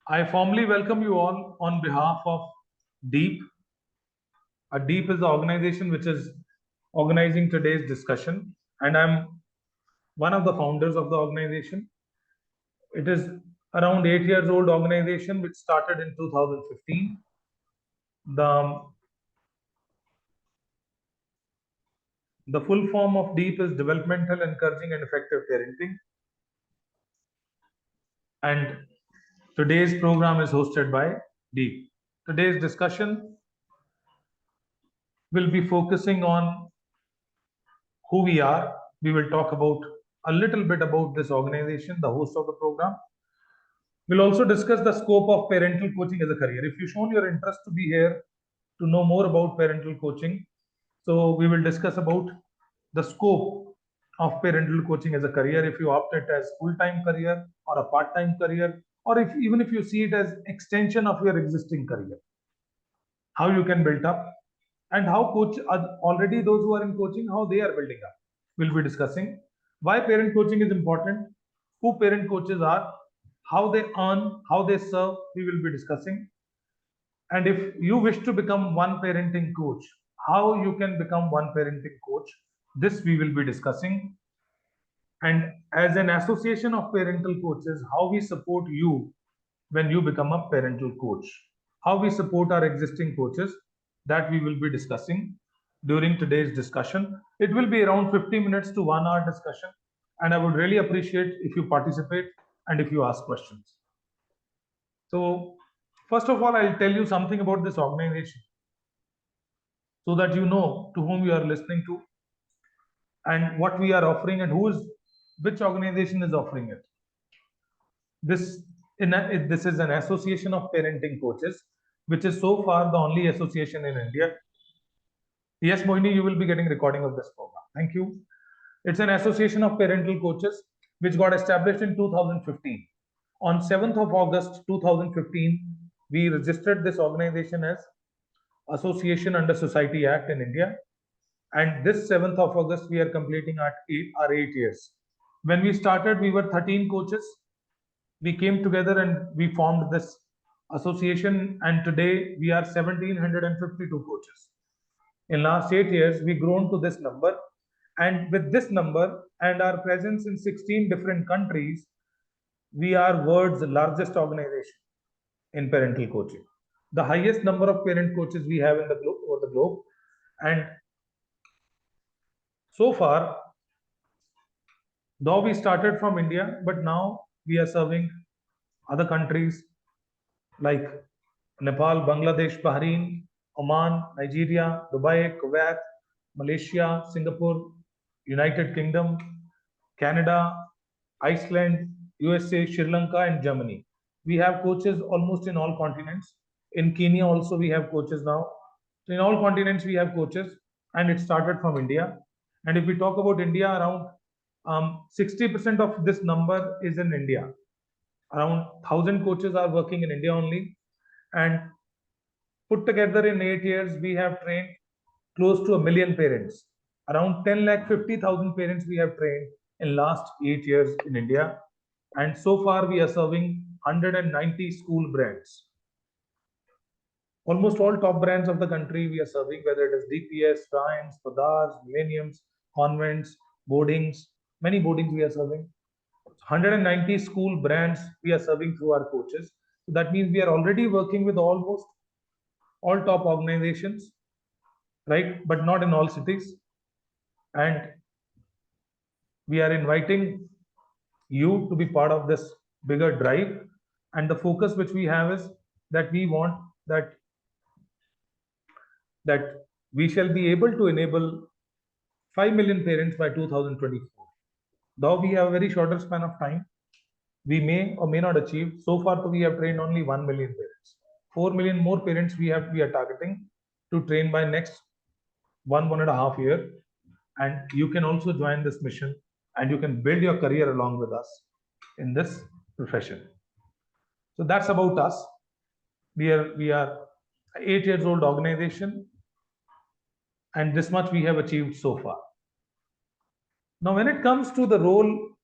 I formally welcome you all on behalf of DEEP. DEEP is the organization which is organizing today's discussion, and I'm one of the founders of the organization. It is around 8 years old organization which started in 2015. The full form of DEEP is Developmental, Encouraging and Effective Parenting. And today's program is hosted by DEEP. Today's discussion will be focusing on who we are. We will talk about a little bit about this organization, the host of the program. We'll also discuss the scope of parental coaching as a career. If you've shown your interest to be here to know more about parental coaching, so we will discuss about the scope of parental coaching as a career. If you opt it as full-time career or a part-time career, or even if you see it as extension of your existing career, how you can build up, and how already those who are in coaching, how they are building up. We'll be discussing why parent coaching is important, who parent coaches are, how they earn, how they serve. We will be discussing. And if you wish to become one parenting coach, how you can become one parenting coach, this we will be discussing. And as an association of parental coaches, how we support you when you become a parental coach, how we support our existing coaches, that we will be discussing during today's discussion. It will be around 50 minutes to 1 hour discussion, and I would really appreciate if you participate and if you ask questions. So first of all, I'll tell you something about this organization so that you know to whom you are listening to and what we are offering and which organization is offering it. This is an association of parenting coaches, which is so far the only association in India. Yes, Mohini, you will be getting recording of this program. Thank you. It's an association of parental coaches which got established in 2015. On 7th of August 2015, we registered this organization as Association under Society Act in India. And this 7th of August, we are completing our 8 years. When we started, we were 13 coaches. We came together and we formed this association, and today we are 1752 coaches. In last 8 years, we grown to this number, and with this number and our presence in 16 different countries, we are world's largest organization in parental coaching. The highest number of parent coaches we have in the globe, over the globe, and so far, though we started from India, but now we are serving other countries like Nepal, Bangladesh, Bahrain, Oman, Nigeria, Dubai, Kuwait, Malaysia, Singapore, United Kingdom, Canada, Iceland, USA, Sri Lanka, and Germany. We have coaches almost in all continents. In Kenya also we have coaches now. So in all continents we have coaches, and it started from India. And if we talk about India, around 60% of this number is in India. Around 1,000 coaches are working in India only, and put together in 8 years, we have trained close to 1 million parents. Around 10,50,000 parents we have trained in last 8 years in India. And so far we are serving 190 school brands. Almost all top brands of the country we are serving, whether it is DPS, Rhymes, Padars, Millenniums, convents, boardings, many boardings we are serving. 190 school brands we are serving through our coaches. So that means we are already working with almost all top organizations, right? But not in all cities. And we are inviting you to be part of this bigger drive. And the focus which we have is that we want that we shall be able to enable 5 million parents by 2024. Though we have a very shorter span of time, we may or may not achieve. So far, we have trained only 1 million parents. 4 million more parents we are targeting to train by next 1.5 year. And you can also join this mission, and you can build your career along with us in this profession. So that's about us. We are 8 years old organization, and this much we have achieved so far. Now, when it comes to the role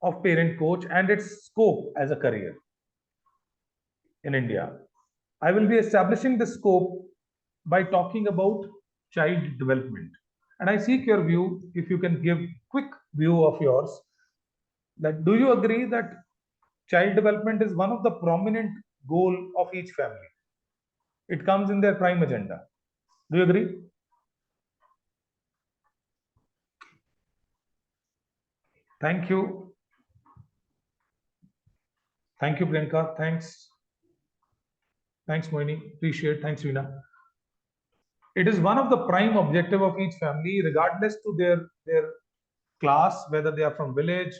of parent coach and its scope as a career, in India. I will be establishing the scope by talking about child development. And I seek your view, if you can give quick view of yours, that do you agree that child development is one of the prominent goal of each family? It comes in their prime agenda. Do you agree? Thank you. Thank you, Priyanka. Thanks. Thanks, Moini. Appreciate. Thanks, Veena. It is one of the prime objective of each family, regardless to their class, whether they are from village,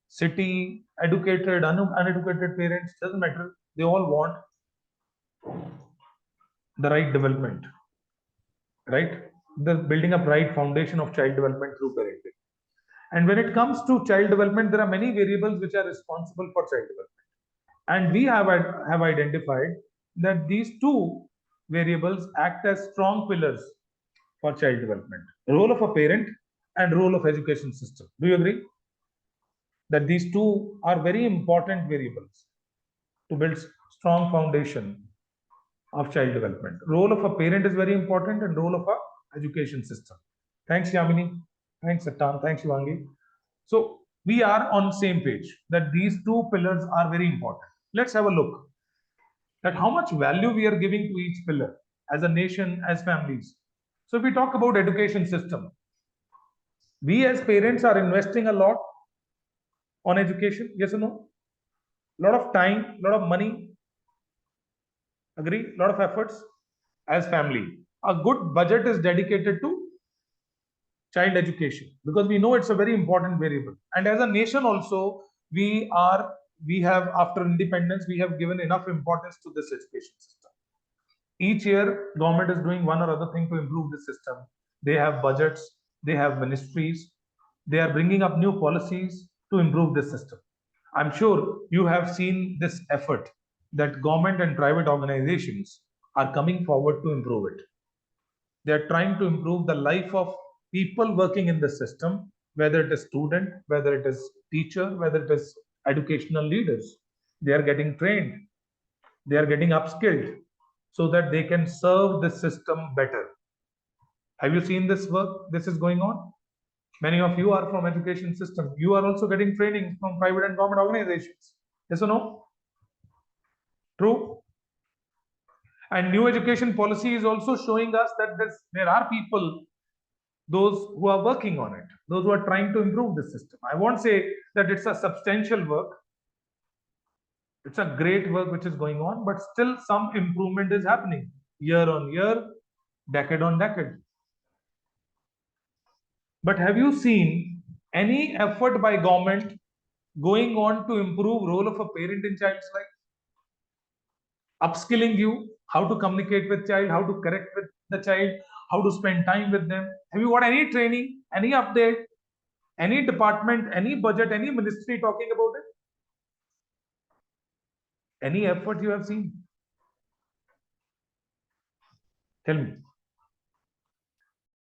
city, educated, uneducated parents, doesn't matter. They all want the right development, right? The building up right foundation of child development through parenting. And when it comes to child development, there are many variables which are responsible for child development. And we have identified that these two variables act as strong pillars for child development: role of a parent and role of education system. Do you agree that these two are very important variables to build strong foundation of child development? Role of a parent is very important, and role of a education system. Thanks, Yamini. Thanks, Satan. Thanks, Shivangi. So we are on same page that these two pillars are very important. Let's have a look at how much value we are giving to each pillar as a nation, as families. So if we talk about education system, we as parents are investing a lot on education, yes or no? A lot of time, a lot of money, agree, a lot of efforts as family. A good budget is dedicated to child education because we know it's a very important variable. And as a nation also, we have, after independence, we have given enough importance to this education system. Each year, government is doing one or other thing to improve the system. They have budgets, they have ministries, they are bringing up new policies to improve the system. I'm sure you have seen this effort that government and private organizations are coming forward to improve it. They are trying to improve the life of people working in the system, whether it is student, whether it is teacher, whether it is educational leaders. They are getting trained, they are getting upskilled so that they can serve the system better. Have you seen this work? This is going on. Many of you are from education system. You are also getting training from private and government organizations. Yes or no? True. And new education policy is also showing us that there are people, those who are working on it, those who are trying to improve the system. I won't say that it's a substantial work. It's a great work which is going on, but still some improvement is happening year on year, decade on decade. But have you seen any effort by government going on to improve role of a parent in child's life? Upskilling you, how to communicate with child, how to correct with the child, how to spend time with them. Have you got any training, any update, any department, any budget, any ministry talking about it? Any effort you have seen? Tell me.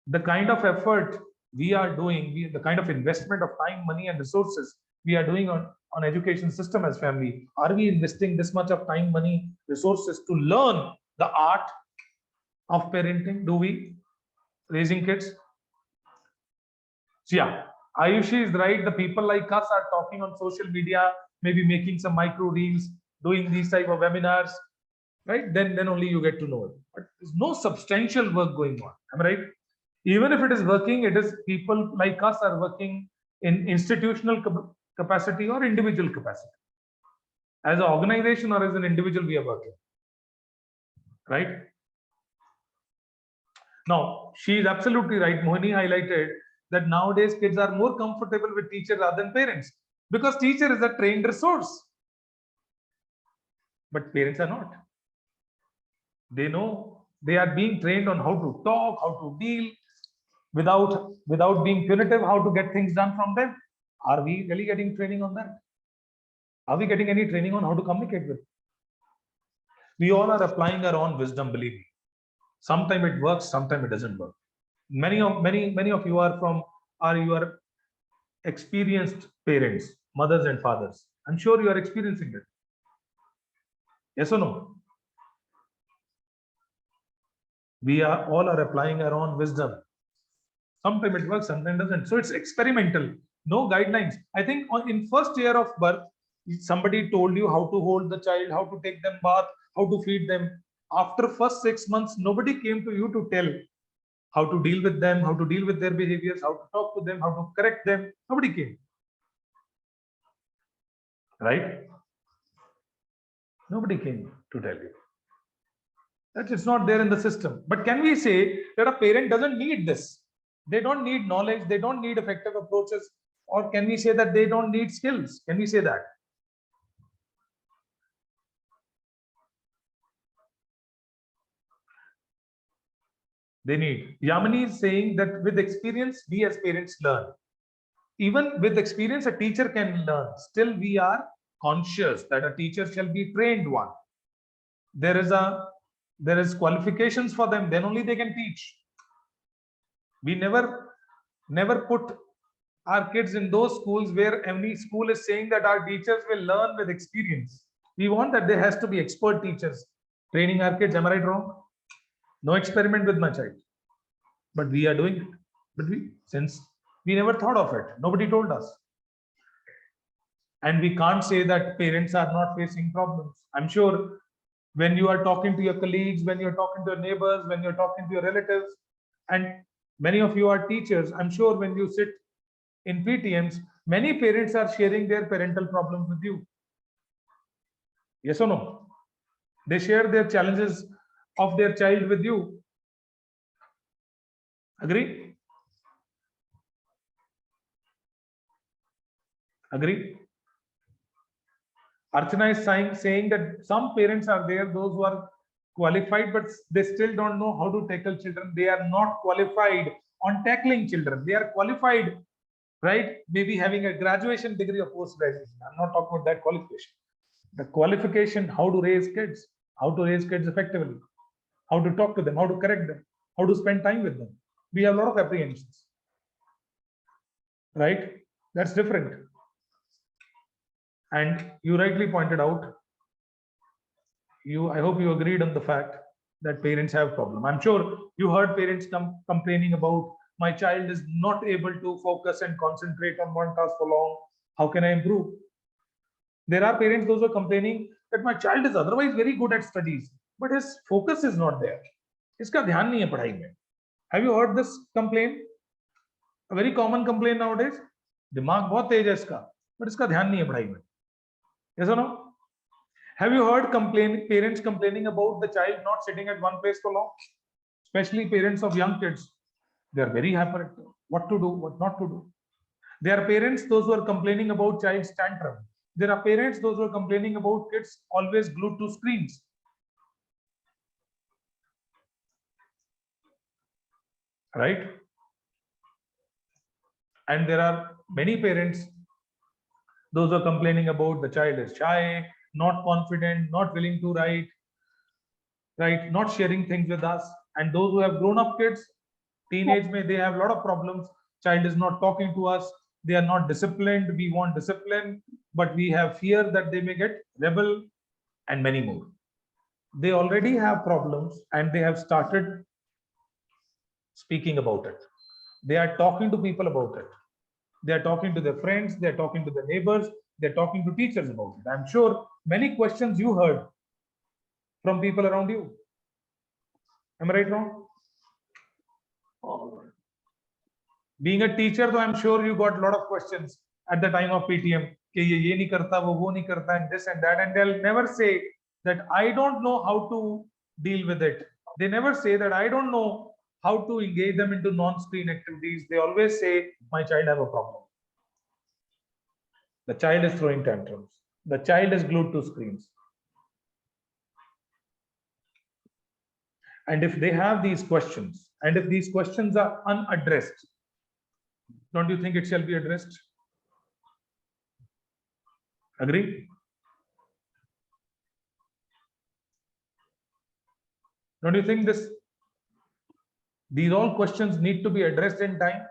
The kind of effort we are doing, the kind of investment of time, money, and resources we are doing on education system as family, are we investing this much of time, money, resources to learn the art of parenting? Do we? Raising kids? So yeah, Ayushi is right. The people like us are talking on social media, maybe making some micro reels, doing these type of webinars, right? Then only you get to know it. But there's no substantial work going on. Am I right? Even if it is working, it is people like us are working in institutional capacity or individual capacity. As an organization or as an individual, we are working, right? Now, she is absolutely right. Mohini highlighted that nowadays kids are more comfortable with teacher rather than parents because teacher is a trained resource, but parents are not. They know, they are being trained on how to talk, how to deal without being punitive, how to get things done from them. Are we really getting training on that? Are we getting any training on how to communicate with? We all are applying our own wisdom, believe me. Sometimes it works, sometimes it doesn't work. Many of you are experienced parents, mothers and fathers. I'm sure you are experiencing it. Yes or no? We are all are applying our own wisdom. Sometimes it works, sometimes it doesn't. So it's experimental. No guidelines. I think in first year of birth, somebody told you how to hold the child, how to take them bath, how to feed them. After first 6 months, nobody came to you to tell how to deal with them, how to deal with their behaviors, how to talk to them, how to correct them. Nobody came. Right? Nobody came to tell you. That it's not there in the system. But can we say that a parent doesn't need this? They don't need knowledge, they don't need effective approaches, or can we say that they don't need skills? Can we say that? They need. Yamini is saying that with experience, we as parents learn. Even with experience, a teacher can learn. Still, we are conscious that a teacher shall be trained one. There is qualifications for them, then only they can teach. We never put our kids in those schools where every school is saying that our teachers will learn with experience. We want that there has to be expert teachers training our kids. Am I right, wrong? No experiment with my child. But we are doing it. But since we never thought of it, nobody told us. And we can't say that parents are not facing problems. I'm sure when you are talking to your colleagues, when you're talking to your neighbors, when you're talking to your relatives, and many of you are teachers, I'm sure when you sit in PTMs, many parents are sharing their parental problems with you. Yes or no? They share their challenges of their child with you. Agree? Agree? Archana is saying that some parents are there, those who are qualified, but they still don't know how to tackle children. They are not qualified on tackling children. They are qualified, right? Maybe having a graduation degree or post-graduation. I'm not talking about that qualification. The qualification, how to raise kids effectively, how to talk to them, how to correct them, how to spend time with them. We have a lot of apprehensions, right? That's different. And you rightly pointed out, I hope you agreed on the fact that parents have problem. I'm sure you heard parents complaining about my child is not able to focus and concentrate on one task for long. How can I improve? There are parents those are complaining that my child is otherwise very good at studies, but his focus is not there. इसका ध्यान नहीं है पढ़ाई में. Have you heard this complaint? A very common complaint nowadays. दिमाग बहुत तेज है इसका, but इसका ध्यान नहीं है पढ़ाई में. Yes or no? Have you heard parents complaining about the child not sitting at one place for long? Especially parents of young kids. They are very hyperactive. What to do, what not to do. There are parents, those who are complaining about child's tantrum. There are parents, those who are complaining about kids always glued to screens. Right? And there are many parents, those who are complaining about the child is shy, not confident, not willing to write, right? Not sharing things with us. And those who have grown up kids, teenage, they have a lot of problems. Child is not talking to us. They are not disciplined. We want discipline, but we have fear that they may get rebel and many more. They already have problems and they have started speaking about it. They are talking to people about it. They are talking to their friends. They are talking to their neighbors. They're talking to teachers about it. I'm sure many questions you heard from people around you. Am I right, wrong? Being a teacher, though, I'm sure you got a lot of questions at the time of PTM. कि ये नहीं करता, वो नहीं करता, and this and that, and they'll never say that I don't know how to deal with it. They never say that I don't know how to engage them into non-screen activities. They always say my child have a problem. The child is throwing tantrums. The child is glued to screens. And if they have these questions, and if these questions are unaddressed, don't you think it shall be addressed? Agree? Don't you think these all questions need to be addressed in time?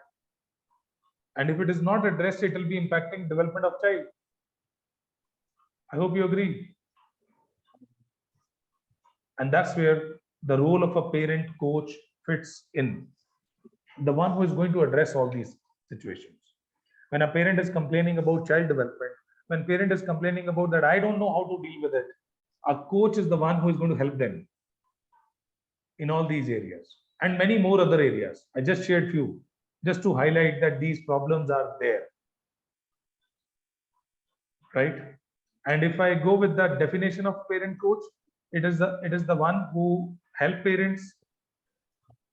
And if it is not addressed, it will be impacting development of child. I hope you agree. And that's where the role of a parent coach fits in. The one who is going to address all these situations. When a parent is complaining about child development, when parent is complaining about that, I don't know how to deal with it, a coach is the one who is going to help them in all these areas and many more other areas. I just shared few just to highlight that these problems are there, right? And if I go with the definition of parent coach, it is the one who help parents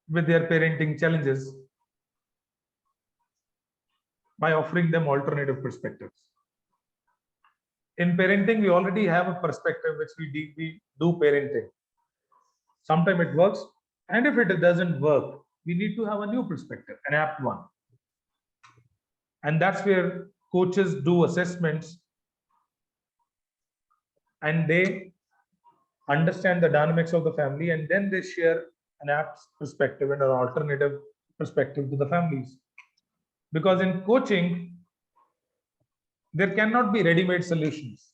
with their parenting challenges by offering them alternative perspectives. In parenting, we already have a perspective which we do parenting. Sometimes it works, and if it doesn't work, we need to have a new perspective, an apt one. And that's where coaches do assessments and they understand the dynamics of the family, and then they share an apt perspective and an alternative perspective to the families. Because in coaching, there cannot be ready-made solutions.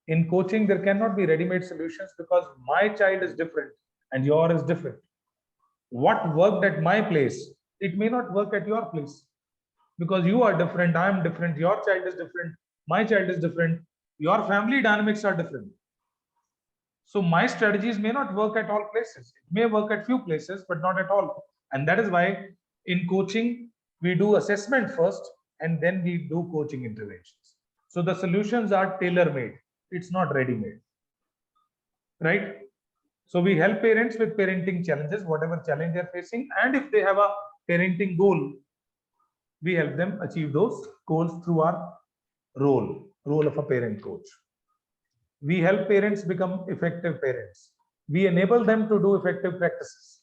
In coaching, there cannot be ready-made solutions because my child is different and yours is different. What worked at my place, it may not work at your place because you are different, I am different, your child is different, my child is different, your family dynamics are different. So my strategies may not work at all places. It may work at few places, but not at all. And that is why in coaching, we do assessment first and then we do coaching interventions. So the solutions are tailor-made. It's not ready-made, right? So we help parents with parenting challenges, whatever challenge they're facing. And if they have a parenting goal, we help them achieve those goals through our role of a parent coach. We help parents become effective parents. We enable them to do effective practices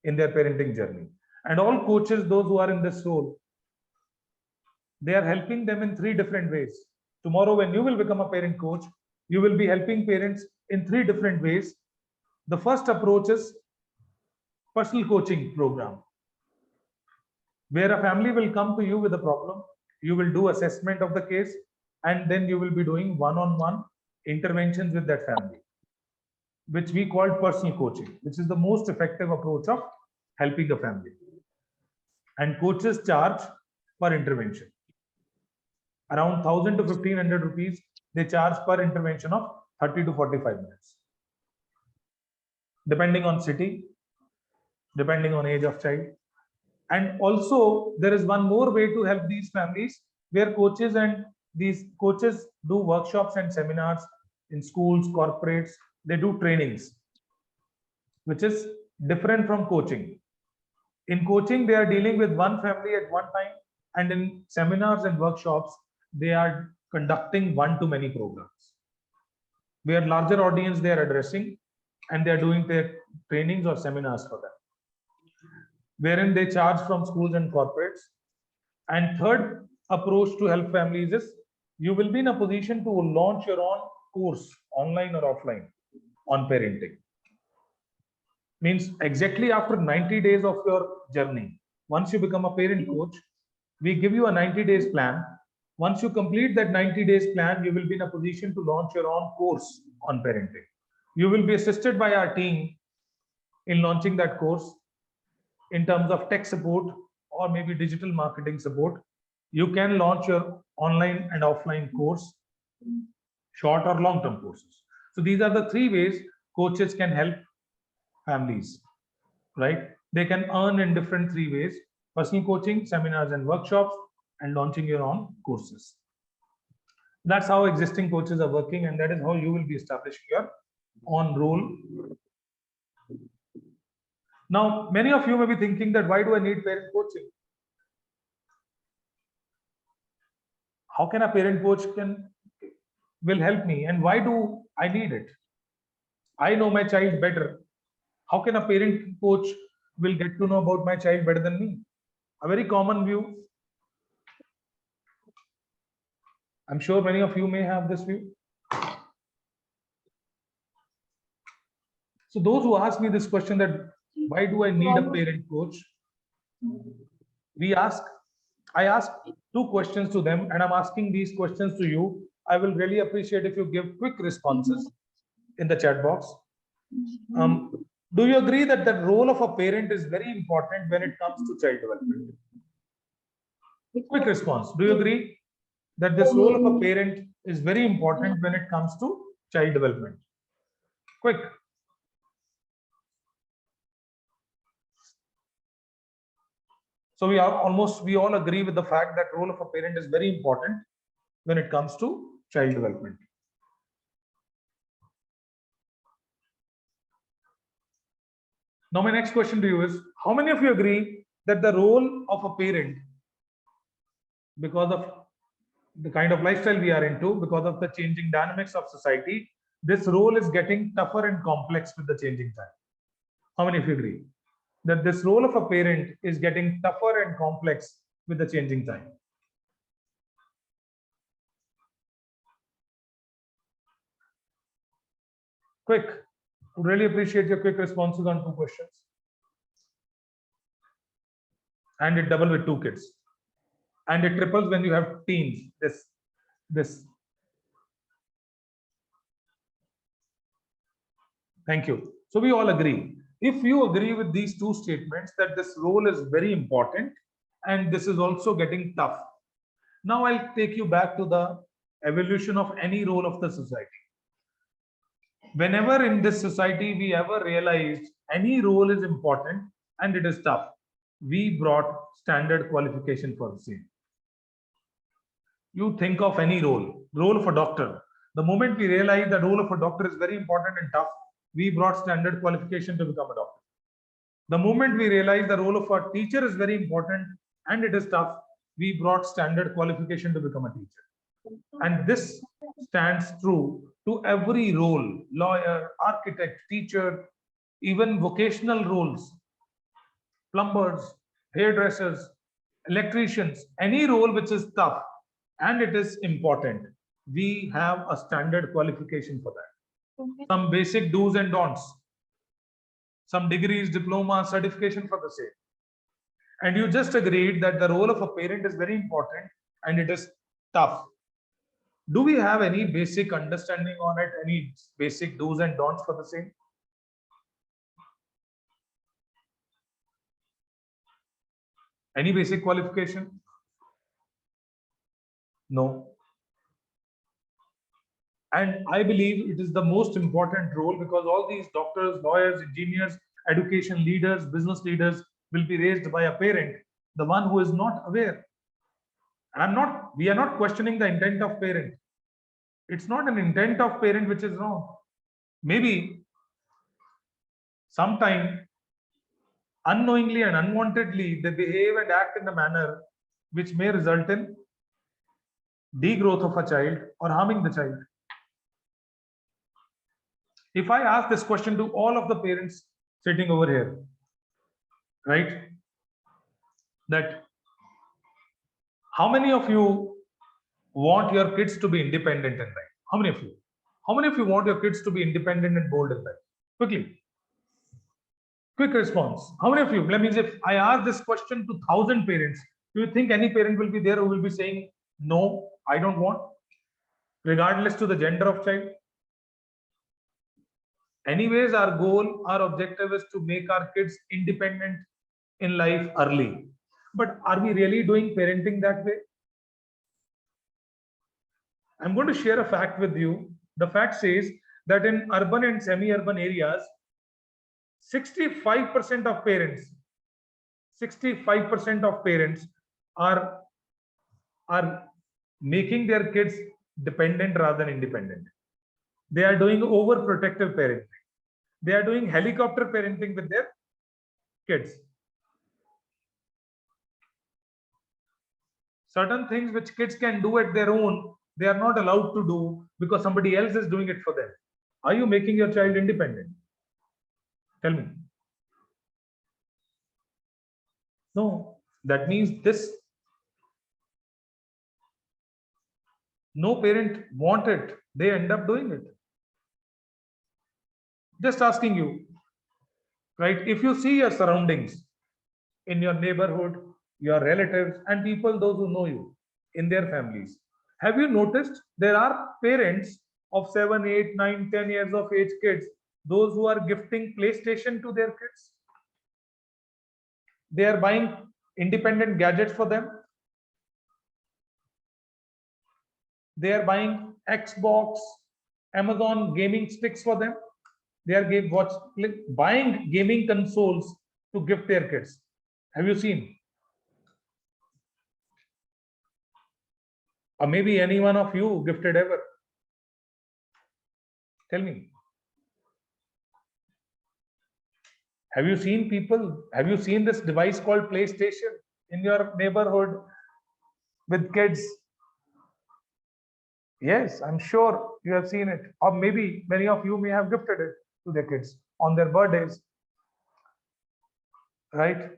in their parenting journey. And all coaches, those who are in this role, they are helping them in 3 different ways. Tomorrow, when you will become a parent coach, you will be helping parents in 3 different ways. The first approach is personal coaching program, where a family will come to you with a problem. You will do assessment of the case, and then you will be doing one-on-one interventions with that family, which we call personal coaching, which is the most effective approach of helping a family. And coaches charge per intervention. Around 1,000 to 1,500 rupees, they charge per intervention of 30 to 45 minutes. Depending on city, depending on age of child. And also, there is one more way to help these families where coaches and these coaches do workshops and seminars in schools, corporates, they do trainings, which is different from coaching. In coaching, they are dealing with one family at one time, and in seminars and workshops, they are conducting one-to-many programs, where larger audience they are addressing, and they are doing their trainings or seminars for them, wherein they charge from schools and corporates. And third approach to help families is you will be in a position to launch your own course, online or offline, on parenting. Means exactly after 90 days of your journey, once you become a parent coach, we give you a 90 days plan. Once you complete that 90 days plan, you will be in a position to launch your own course on parenting. You will be assisted by our team in launching that course in terms of tech support or maybe digital marketing support. You can launch your online and offline course, short or long-term courses. So these are the 3 ways coaches can help families, right? They can earn in different 3 ways: personal coaching, seminars and workshops, and launching your own courses. That's how existing coaches are working, and that is how you will be establishing your own role. Now, many of you may be thinking that why do I need parent coaching? How can a parent coach will help me, and why do I need it? I know my child better. How can a parent coach will get to know about my child better than me? A very common view. I'm sure many of you may have this view. So those who ask me this question that why do I need a parent coach? I ask 2 questions to them, and I'm asking these questions to you. I will really appreciate if you give quick responses. in the chat box. Do you agree that the role of a parent is very important when it comes to child development? Quick response. Do you agree that this role of a parent is very important when it comes to child development? Quick. So we all agree with the fact that role of a parent is very important when it comes to child development. Now my next question to you is, how many of you agree that the role of a parent, because of the kind of lifestyle we are into, because of the changing dynamics of society, this role is getting tougher and complex with the changing time? How many of you agree that this role of a parent is getting tougher and complex with the changing time? Quick. Would really appreciate your quick responses on 2 questions. And it doubles with 2 kids. And it triples when you have teens. This. Thank you. So we all agree. If you agree with these 2 statements that this role is very important and this is also getting tough, now I'll take you back to the evolution of any role of the society. Whenever in this society we ever realized any role is important and it is tough, we brought standard qualification for the same. You think of any role of a doctor. The moment we realize the role of a doctor is very important and tough, we brought standard qualification to become a doctor. The moment we realize the role of a teacher is very important and it is tough, we brought standard qualification to become a teacher. And this stands true to every role: lawyer, architect, teacher, even vocational roles, plumbers, hairdressers, electricians, any role which is tough and it is important, we have a standard qualification for that. Some basic do's and don'ts, some degrees, diploma, certification for the same. And you just agreed that the role of a parent is very important and it is tough. Do we have any basic understanding on it? Any basic do's and don'ts for the same? Any basic qualification? No. And I believe it is the most important role because all these doctors, lawyers, engineers, education leaders, business leaders will be raised by a parent, the one who is not aware. And we are not questioning the intent of parent. It's not an intent of parent which is wrong. Maybe sometime unknowingly and unwantedly they behave and act in a manner which may result in degrowth of a child or harming the child. If I ask this question to all of the parents sitting over here, right, that how many of you want your kids to be independent in life? How many of you? How many of you want your kids to be independent and bold in life? Quickly. Quick response. How many of you? That means if I ask this question to 1,000 parents, do you think any parent will be there who will be saying, no, I don't want, regardless to the gender of child? Anyways, our goal, our objective is to make our kids independent in life early. But are we really doing parenting that way? I'm going to share a fact with you. The fact says that in urban and semi-urban areas, 65% of parents, 65% of parents are making their kids dependent rather than independent. They are doing overprotective parenting. They are doing helicopter parenting with their kids. Certain things which kids can do at their own, they are not allowed to do because somebody else is doing it for them. Are you making your child independent? Tell me. No, that means this. No parent want it. They end up doing it. Just asking you, right? If you see your surroundings in your neighborhood, your relatives, and people, those who know you in their families, have you noticed there are parents of 7, 8, 9, 10 years of age kids, those who are gifting PlayStation to their kids. They are buying independent gadgets for them. They are buying Xbox, Amazon gaming sticks for them. They are buying gaming consoles to gift their kids. Have you seen? Or maybe any one of you gifted ever? Tell me. Have you seen people? Have you seen this device called PlayStation in your neighborhood with kids? Yes, I'm sure you have seen it. Or maybe many of you may have gifted it to their kids on their birthdays. Right?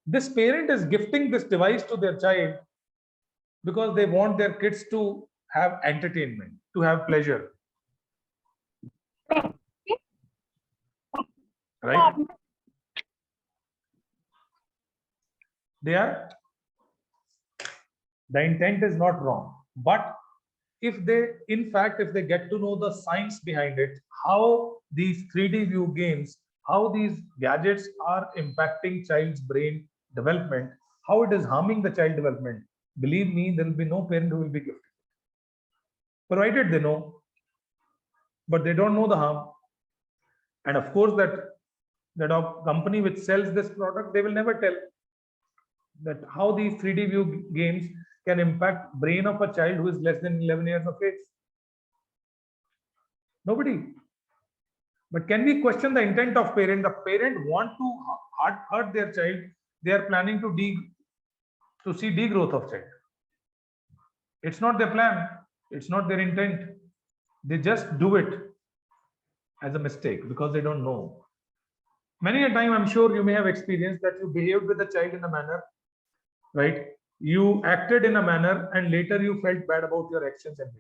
This parent is gifting this device to their child because they want their kids to have entertainment, to have pleasure. Right? The intent is not wrong, but if they get to know the science behind it, how these 3D view games, how these gadgets are impacting child's brain development, how it is harming the child development, believe me, there will be no parent who will be gifted, provided they know, but they don't know the harm. And of course, that a company which sells this product, they will never tell that how these 3D view games can impact brain of a child who is less than 11 years of age. Nobody. But can we question the intent of parent? The parent want to hurt their child. They are planning to see degrowth of child. It's not their plan. It's not their intent. They just do it as a mistake because they don't know. Many a time, I'm sure you may have experienced that you behaved with the child in a manner, right? You acted in a manner and later you felt bad about your actions and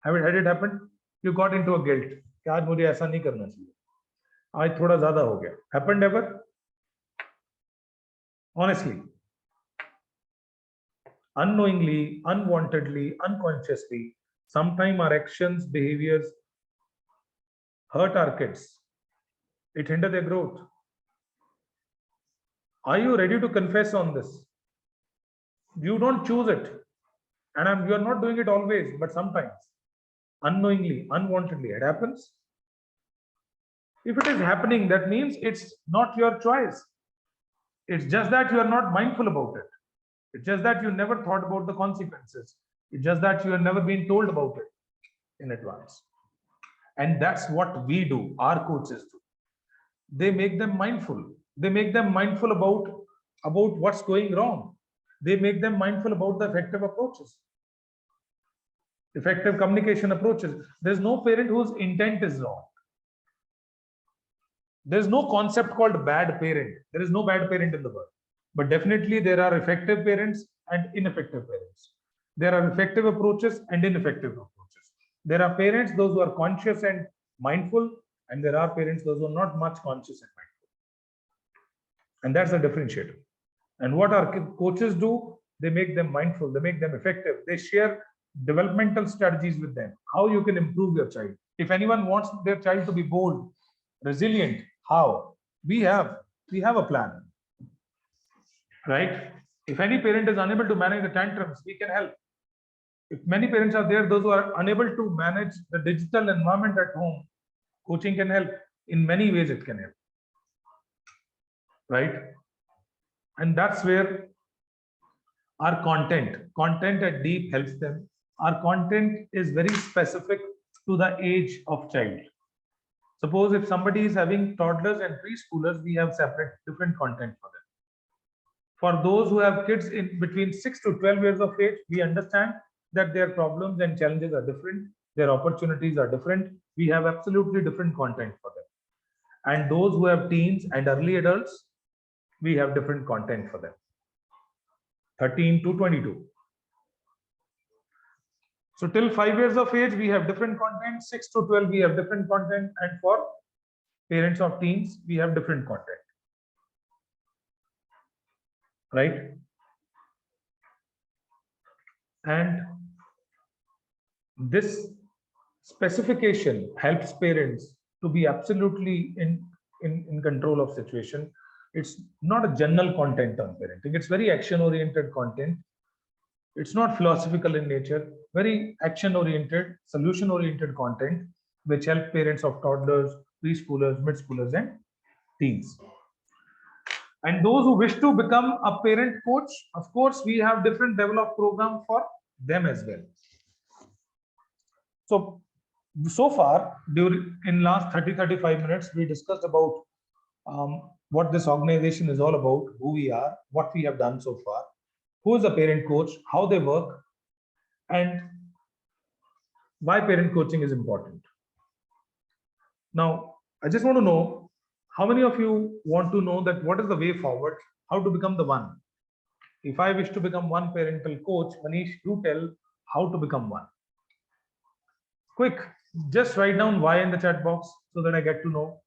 behaviors. Had it happened? You got into a guilt. कि आज मुझे ऐसा नहीं करना चाहिए. आज थोड़ा ज़्यादा हो गया. Happened ever? Honestly. Unknowingly, unwantedly, unconsciously, sometimes our actions, behaviors hurt our kids. It hinders their growth. Are you ready to confess on this? You don't choose it. And you are not doing it always, but sometimes. Unknowingly, unwantedly, it happens. If it is happening, that means it's not your choice. It's just that you are not mindful about it. It's just that you never thought about the consequences. It's just that you have never been told about it in advance. And that's what we do, our coaches do. They make them mindful. They make them mindful about what's going wrong. They make them mindful about the effective approaches. Effective communication approaches. There's no parent whose intent is wrong. There's no concept called bad parent. There is no bad parent in the world. But definitely there are effective parents and ineffective parents. There are effective approaches and ineffective approaches. There are parents, those who are conscious and mindful, and there are parents, those who are not much conscious and mindful. And that's the differentiator. And what our coaches do, they make them mindful, they make them effective. They share developmental strategies with them, how you can improve your child. If anyone wants their child to be bold, resilient, how? We have a plan, right? If any parent is unable to manage the tantrums, we can help. If many parents are there, those who are unable to manage the digital environment at home, coaching can help. In many ways, it can help, right? And that's where our content at Deep helps them. Our content is very specific to the age of child. Suppose if somebody is having toddlers and preschoolers, we have separate different content for them. For those who have kids in between 6 to 12 years of age, we understand that their problems and challenges are different, their opportunities are different. We have absolutely different content for them. And those who have teens and early adults, we have different content for them. 13 to 22. So till 5 years of age, we have different content. 6 to 12, we have different content. And for parents of teens, we have different content. Right? And This specification helps parents to be absolutely in control of situation. It's not a general content on parenting. It's very action oriented content. It's not philosophical in nature, very action oriented, solution oriented content, which help parents of toddlers, preschoolers, mid schoolers, and teens. And those who wish to become a parent coach, of course, we have different level of program for them as well. So far, during in last 30-35 minutes, we discussed about what this organization is all about, who we are, what we have done so far, who is a parent coach, how they work, and why parent coaching is important. Now, I just want to know how many of you want to know that what is the way forward, how to become the one. If I wish to become one parental coach, Manish, you tell how to become one. Quick, just write down why in the chat box so that I get to know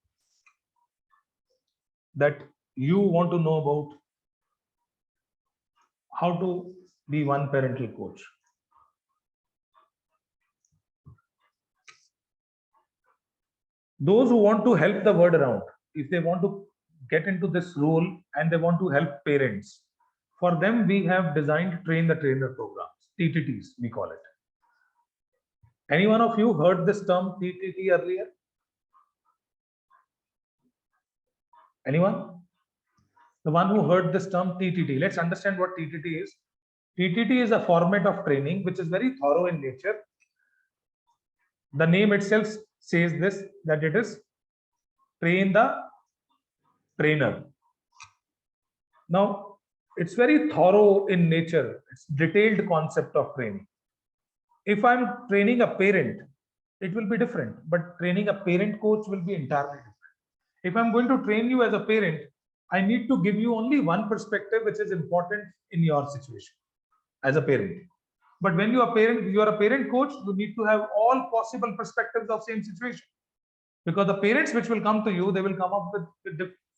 that you want to know about how to be one parental coach. Those who want to help the word around, if they want to get into this role and they want to help parents, for them we have designed train the trainer programs, TTTs we call it. Any one of you heard this term TTT earlier? Anyone? The one who heard this term TTT, let's understand what TTT is. TTT is a format of training which is very thorough in nature. The name itself says this, that it is train the trainer. Now, it's very thorough in nature. It's detailed concept of training. If I'm training a parent, it will be different, but training a parent coach will be entirely different. If I'm going to train you as a parent, I need to give you only one perspective which is important in your situation as a parent. But when you are a parent coach, you need to have all possible perspectives of same situation. Because the parents which will come to you, they will come up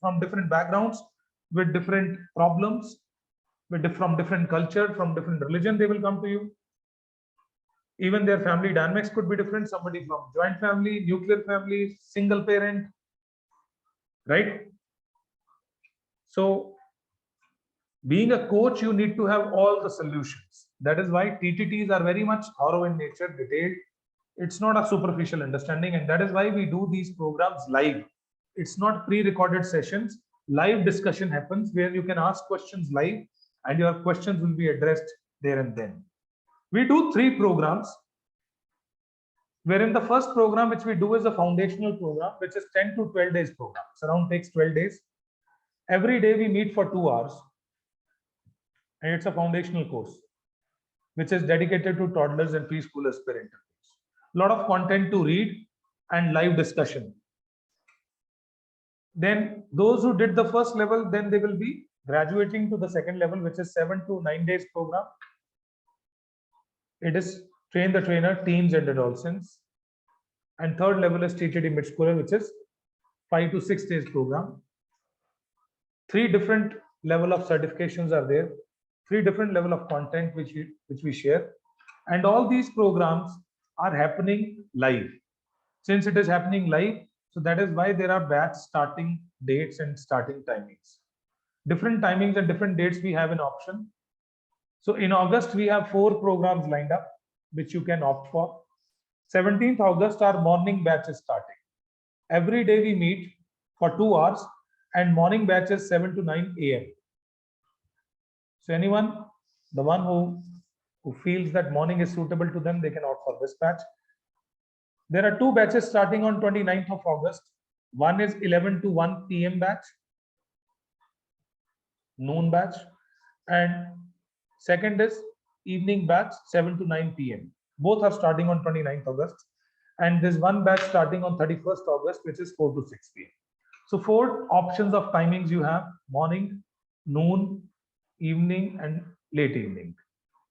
from different backgrounds, with different problems, from different culture, from different religion, they will come to you. Even their family dynamics could be different. Somebody from joint family, nuclear family, single parent, right? So being a coach, you need to have all the solutions. That is why TTTs are very much thorough in nature, detailed. It's not a superficial understanding, and that is why we do these programs live. It's not pre-recorded sessions. Live discussion happens where you can ask questions live and your questions will be addressed there and then. We do 3 programs, wherein the first program which we do is a foundational program, which is 10 to 12 days program. It around takes 12 days. Every day we meet for 2 hours, and it's a foundational course which is dedicated to toddlers and preschoolers parental. A lot of content to read and live discussion. Then those who did the first level, then they will be graduating to the second level, which is 7 to 9 days program. It is train the trainer, teens and adolescents. And third level is TTD mid schooler, which is 5 to 6 days program. 3 different level of certifications are there. 3 different level of content which we share. And all these programs are happening live. Since it is happening live, so that is why there are batch starting dates and starting timings. Different timings and different dates we have an option. So in August, we have 4 programs lined up, which you can opt for. 17th August, our morning batch is starting. Every day we meet for 2 hours, and morning batch is 7 to 9 a.m. So anyone, the one who feels that morning is suitable to them, they can opt for this batch. There are 2 batches starting on 29th of August. One is 11 to 1 p.m. batch, noon batch, and second is evening batch, 7 to 9 p.m. Both are starting on 29th August. And there's one batch starting on 31st August, which is 4 to 6 p.m. So 4 options of timings you have: morning, noon, evening, and late evening.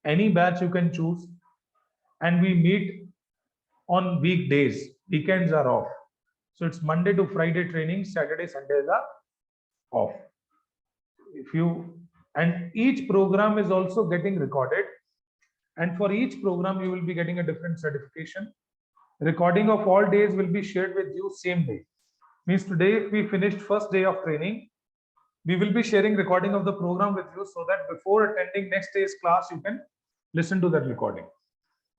Any batch you can choose. And we meet on weekdays. Weekends are off. So it's Monday to Friday training, Saturday, Sundays are off. And each program is also getting recorded. And for each program, you will be getting a different certification. Recording of all days will be shared with you same day. Means today, if we finished first day of training, we will be sharing recording of the program with you so that before attending next day's class, you can listen to that recording.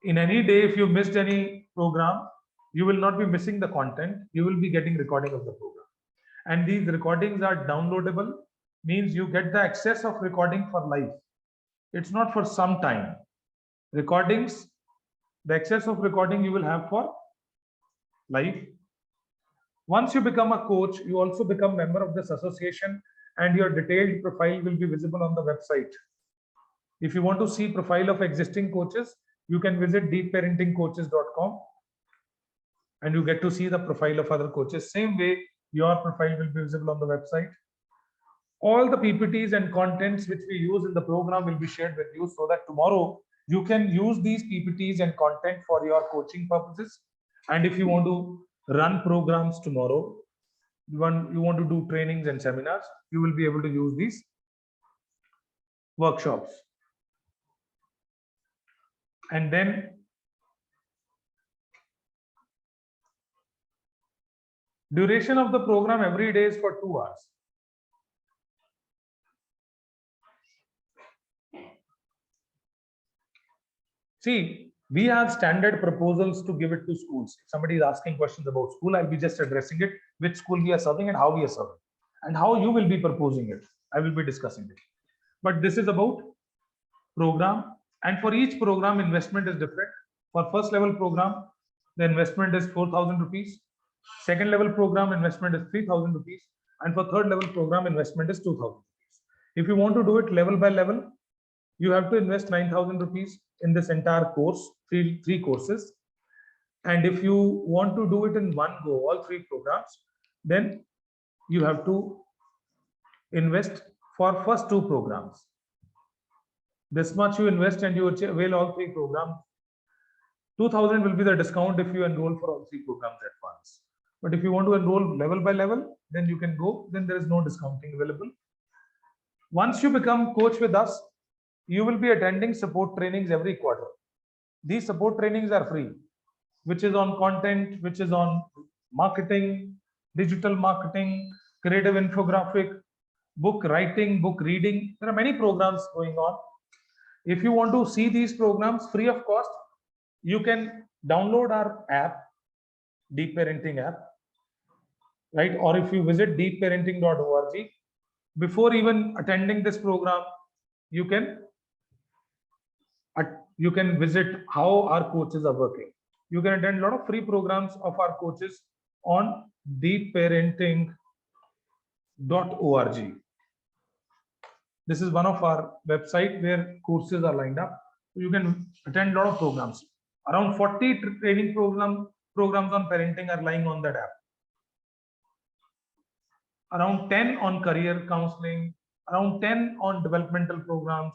In any day, if you missed any program, you will not be missing the content. You will be getting recording of the program. And these recordings are downloadable, means you get the access of recording for life. It's not for some time. Recordings, the access of recording you will have for life. Once you become a coach, you also become member of this association, and your detailed profile will be visible on the website. If you want to see profile of existing coaches, you can visit deepparentingcoaches.com and you get to see the profile of other coaches. Same way, your profile will be visible on the website. All the PPTs and contents which we use in the program will be shared with you so that tomorrow you can use these PPTs and content for your coaching purposes. And if you want to run programs tomorrow, you want to do trainings and seminars, you will be able to use these workshops. And then duration of the program every day is for 2 hours. See, we have standard proposals to give it to schools. If somebody is asking questions about school, I'll be just addressing it, which school we are serving and how we are serving, and how you will be proposing it. I will be discussing it. But this is about program, and for each program, investment is different. For first level program, the investment is 4,000 rupees. Second level program investment is 3,000 rupees, and for third level program investment is 2,000 rupees. If you want to do it level by level, you have to invest 9,000 rupees in this entire course, three courses. And if you want to do it in one go, all three programs, then you have to invest for first two programs. This much you invest and you avail all three programs. 2,000 will be the discount if you enroll for all three programs at once. But if you want to enroll level by level, then you can go, then there is no discounting available. Once you become coach with us, you will be attending support trainings every quarter. These support trainings are free, which is on content, which is on marketing, digital marketing, creative infographic, book writing, book reading. There are many programs going on. If you want to see these programs free of cost, you can download our app, Deep Parenting app, right? Or if you visit deepparenting.org, before even attending this program, you can visit how our coaches are working. You can attend a lot of free programs of our coaches on deepparenting.org. This is one of our website where courses are lined up. You can attend a lot of programs. Around 40 training programs on parenting are lying on that app. Around 10 on career counseling, around 10 on developmental programs,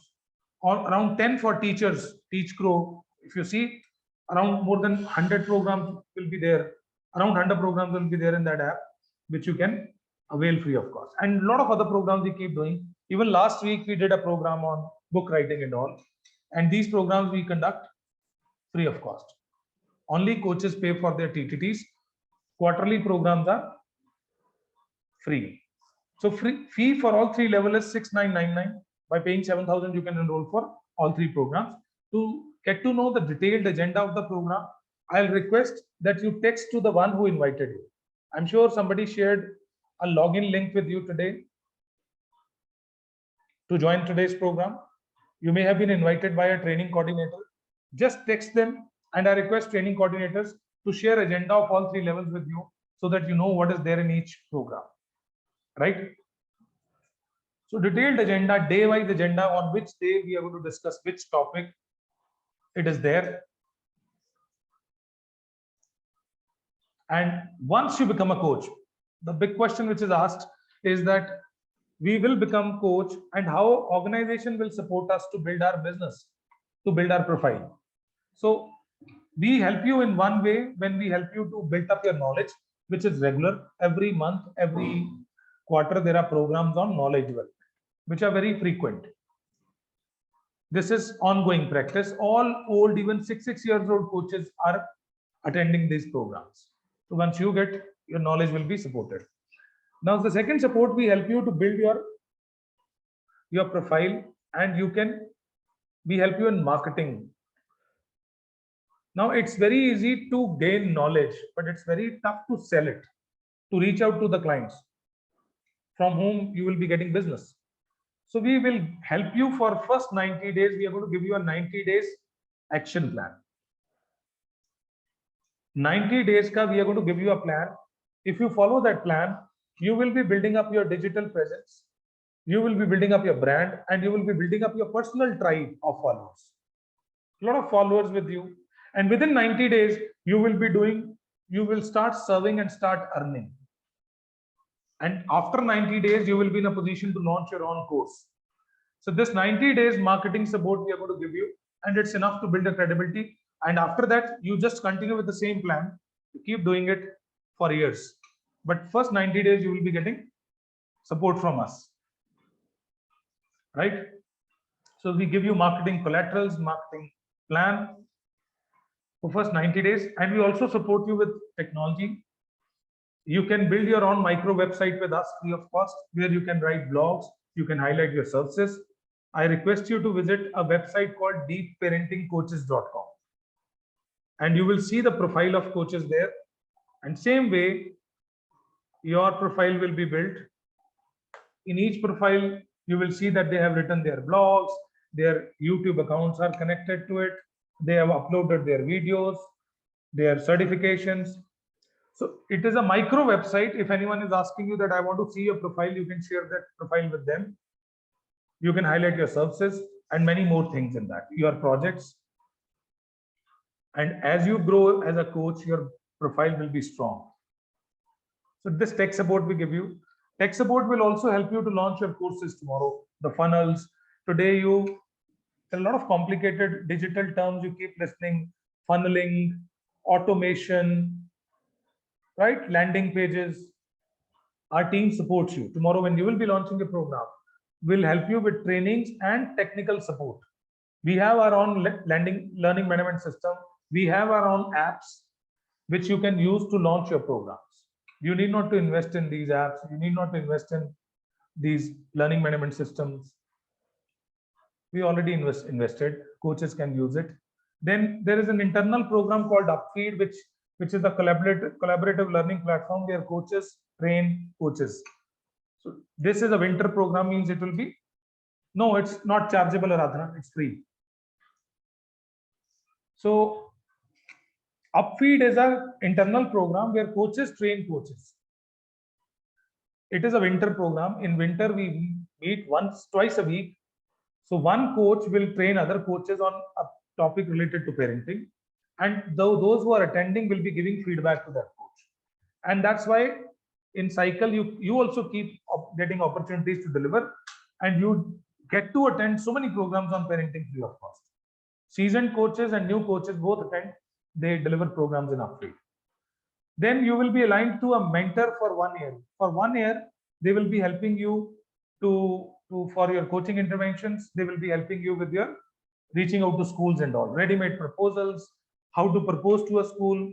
or around 10 for teachers, Teach Grow. If you see, around more than 100 programs will be there. Around 100 programs will be there in that app, which you can avail free of cost. And a lot of other programs we keep doing. Even last week, we did a program on book writing and all. And these programs we conduct free of cost. Only coaches pay for their TTTs. Quarterly programs are free. So fee for all three levels is 6,999. By paying 7,000, you can enroll for all three programs. To get to know the detailed agenda of the program, I'll request that you text to the one who invited you. I'm sure somebody shared a login link with you today to join today's program. You may have been invited by a training coordinator. Just text them, and I request training coordinators to share agenda of all three levels with you so that you know what is there in each program, right? So detailed agenda, day-wise agenda, on which day we are going to discuss which topic, it is there. And once you become a coach, the big question which is asked is that we will become coach, and how organization will support us to build our business, to build our profile. So we help you in one way when we help you to build up your knowledge, which is regular. Every month, every quarter, there are programs on knowledge development, which are very frequent. This is ongoing practice. All old, even 6 years old coaches are attending these programs. So once you get, your knowledge will be supported. Now the second support, we help you to build your profile, and we help you in marketing. Now it's very easy to gain knowledge, but it's very tough to sell it, to reach out to the clients from whom you will be getting business. So we will help you for first 90 days. We are going to give you a 90 days action plan. 90 days ka we are going to give you a plan. If you follow that plan, you will be building up your digital presence, you will be building up your brand, and you will be building up your personal tribe of followers. A lot of followers with you, and within 90 days you will start serving and start earning. And after 90 days you will be in a position to launch your own course. So this 90 days marketing support we are going to give you, and it's enough to build a credibility. And after that, you just continue with the same plan. You keep doing it for years. But first 90 days, you will be getting support from us. Right? So we give you marketing collaterals, marketing plan for first 90 days. And we also support you with technology. You can build your own micro website with us free of cost, where you can write blogs, you can highlight your services. I request you to visit a website called deepparentingcoaches.com. And you will see the profile of coaches there. And same way, your profile will be built. In each profile, you will see that they have written their blogs, their YouTube accounts are connected to it, they have uploaded their videos, their certifications. So it is a micro website. If anyone is asking you that I want to see your profile, you can share that profile with them. You can highlight your services and many more things in that, your projects. And as you grow as a coach, your profile will be strong. So this tech support we give you. Tech support will also help you to launch your courses tomorrow. The funnels. Today a lot of complicated digital terms you keep listening. Funneling, automation, right? Landing pages. Our team supports you. Tomorrow when you will be launching a program, we'll help you with trainings and technical support. We have our own learning management system. We have our own apps which you can use to launch your programs. You need not to invest in these apps. You need not to invest in these learning management systems. We already invested. Coaches can use it. Then there is an internal program called Upfeed, which is a collaborative learning platform where coaches train coaches. So this is a winter program, means it will be, no, it's not chargeable, Aradhana, it's free. So Upfeed is an internal program where coaches train coaches. It is a winter program. In winter, we meet twice a week. So one coach will train other coaches on a topic related to parenting. And those who are attending will be giving feedback to that coach. And that's why in cycle, you also keep getting opportunities to deliver, and you get to attend so many programs on parenting free of cost. Seasoned coaches and new coaches both attend. They deliver programs in Upfeed. Then you will be aligned to a mentor for 1 year. For 1 year, they will be helping you for your coaching interventions. They will be helping you with your reaching out to schools and all, ready-made proposals, how to propose to a school.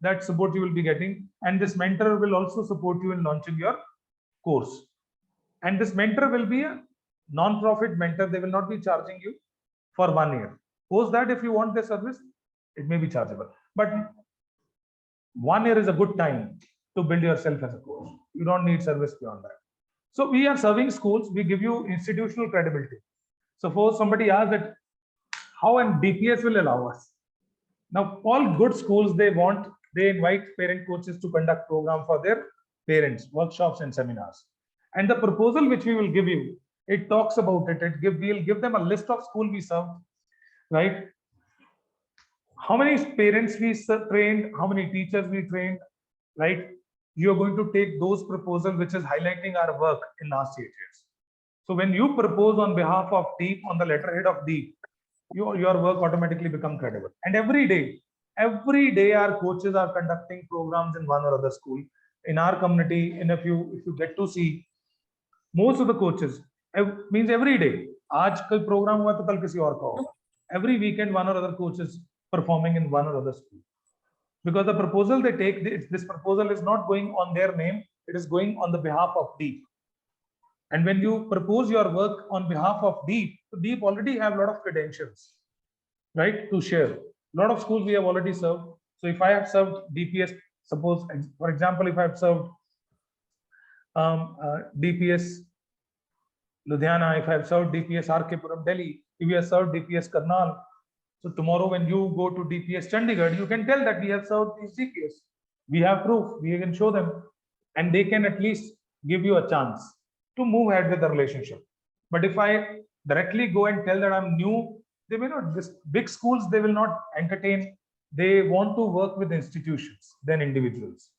That support you will be getting. And this mentor will also support you in launching your course. And this mentor will be a non-profit mentor. They will not be charging you for 1 year. Post that, if you want the service, it may be chargeable. But 1 year is a good time to build yourself as a coach. You don't need service beyond that. So we are serving schools. We give you institutional credibility. Suppose somebody asks that how and DPS will allow us. Now, all good schools, they invite parent coaches to conduct program for their parents, workshops and seminars. And the proposal which we will give you, it talks about it. We'll give them a list of school we serve, right? How many parents we trained, how many teachers we trained, right? You're going to take those proposals which is highlighting our work in last 8 years. So when you propose on behalf of Deep, on the letterhead of Deep, your work automatically become credible. And every day our coaches are conducting programs in one or other school in our community. And if you get to see most of the coaches, means every day आज कोई program हुआ तो कल किसी और का होगा. Every weekend one or other coach is performing in one or other school. Because the proposal they take, this proposal is not going on their name, it is going on the behalf of Deep. And when you propose your work on behalf of Deep, so Deep already have a lot of credentials, right, to share. A lot of schools we have already served. So if I have served DPS, suppose, for example, if I have served DPS Ludhiana, if I have served DPS RK Puram Delhi, if you have served DPS Karnal, so tomorrow when you go to DPS Chandigarh, you can tell that we have served these DPS. We have proof, we can show them, and they can at least give you a chance to move ahead with the relationship. But if I directly go and tell that I'm new, they may not, this big schools, they will not entertain. They want to work with institutions than individuals.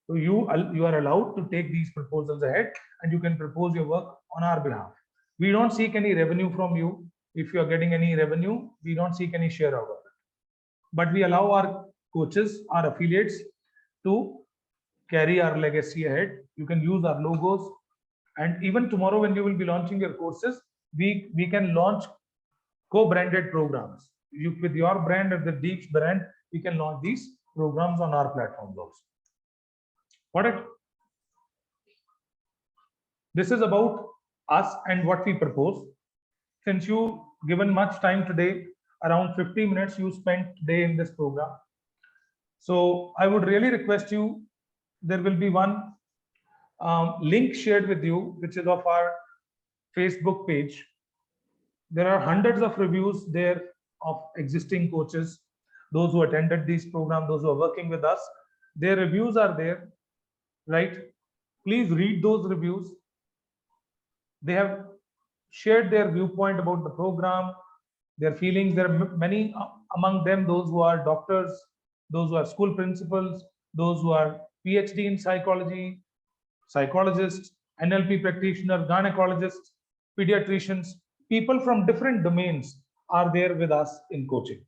So you are allowed to take these proposals ahead and you can propose your work on our behalf. We don't seek any revenue from you. If you are getting any revenue, we don't seek any share out of it. But we allow our coaches, our affiliates to carry our legacy ahead. You can use our logos. And even tomorrow when you will be launching your courses, we can launch co-branded programs. With your brand or the Deep's brand, we can launch these programs on our platforms also. Got it? This is about us and what we propose. Since you given much time today, around 50 minutes you spent today in this program. So I would really request you, there will be one link shared with you, which is of our Facebook page. There are hundreds of reviews there of existing coaches, those who attended these programs, those who are working with us. Their reviews are there, right? Please read those reviews. They have shared their viewpoint about the program, their feelings. There are many among them, those who are doctors, those who are school principals, those who are PhD in psychology, psychologists, NLP practitioners, gynecologists, pediatricians, people from different domains are there with us in coaching.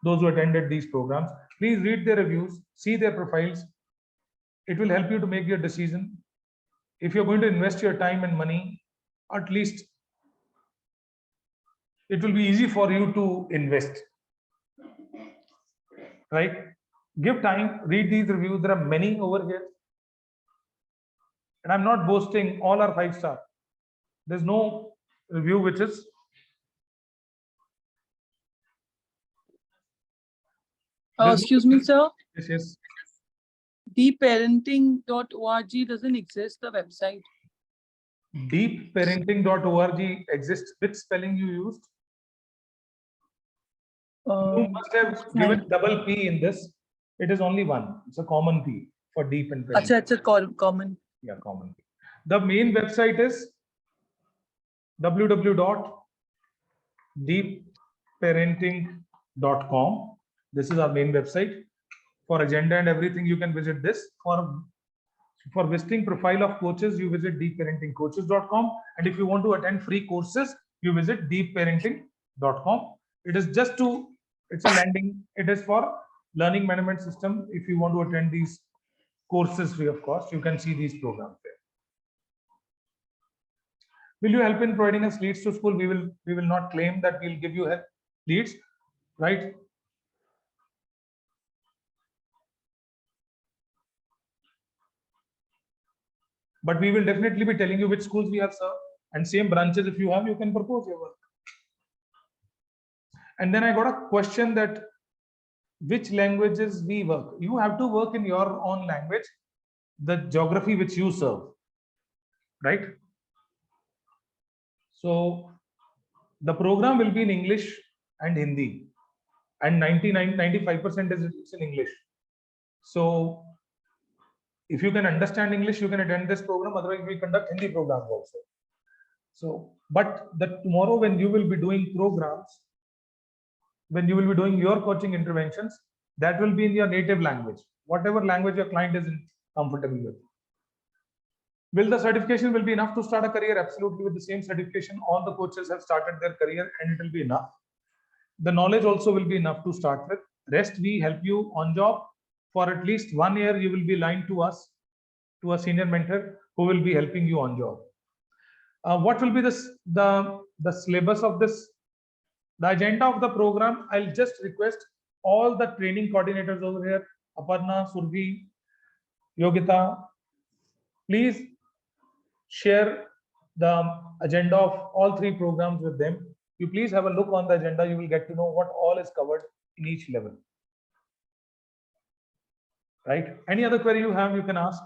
Those who attended these programs, please read their reviews, see their profiles. It will help you to make your decision. If you're going to invest your time and money, at least it will be easy for you to invest, right? Give time, read these reviews. There are many over here. And I'm not boasting, all are 5-star. There's no review which is excuse me, sir. Yes, yes. Deepparenting.org doesn't exist, the website. Deepparenting.org exists. Which spelling you used? You must have given double P in this. It is only one. It's a common P for deep and parenting. It's a common. Yeah, common P. The main website is www.deepparenting.com. This is our main website. For agenda and everything, you can visit this. For visiting profile of coaches, you visit deepparentingcoaches.com. And if you want to attend free courses, you visit deepparenting.com. It is just to, it's a landing. It is for learning management system. If you want to attend these courses free of cost, you can see these programs there. Will you help in providing us leads to school? We will not claim that we'll give you help leads, right? But we will definitely be telling you which schools we have served, and same branches if you have, you can propose your work. And then I got a question that which languages we work. You have to work in your own language, the geography which you serve, right? So the program will be in English and Hindi, and 95% is in English. So if you can understand English, you can attend this program. Otherwise, we conduct Hindi programs also. So, but tomorrow when you will be doing programs, when you will be doing your coaching interventions, that will be in your native language, whatever language your client is comfortable with. Will the certification will be enough to start a career? Absolutely. With the same certification, all the coaches have started their career, and it will be enough. The knowledge also will be enough to start with. Rest, we help you on job. For at least 1 year, you will be aligned to us, to a senior mentor who will be helping you on job. What will be the the syllabus of this, the agenda of the program. I'll just request all the training coordinators over here, Aparna, Survi, Yogita, please share the agenda of all three programs with them. You please have a look on the agenda. You will get to know what all is covered in each level. Right? Any other query you have, you can ask.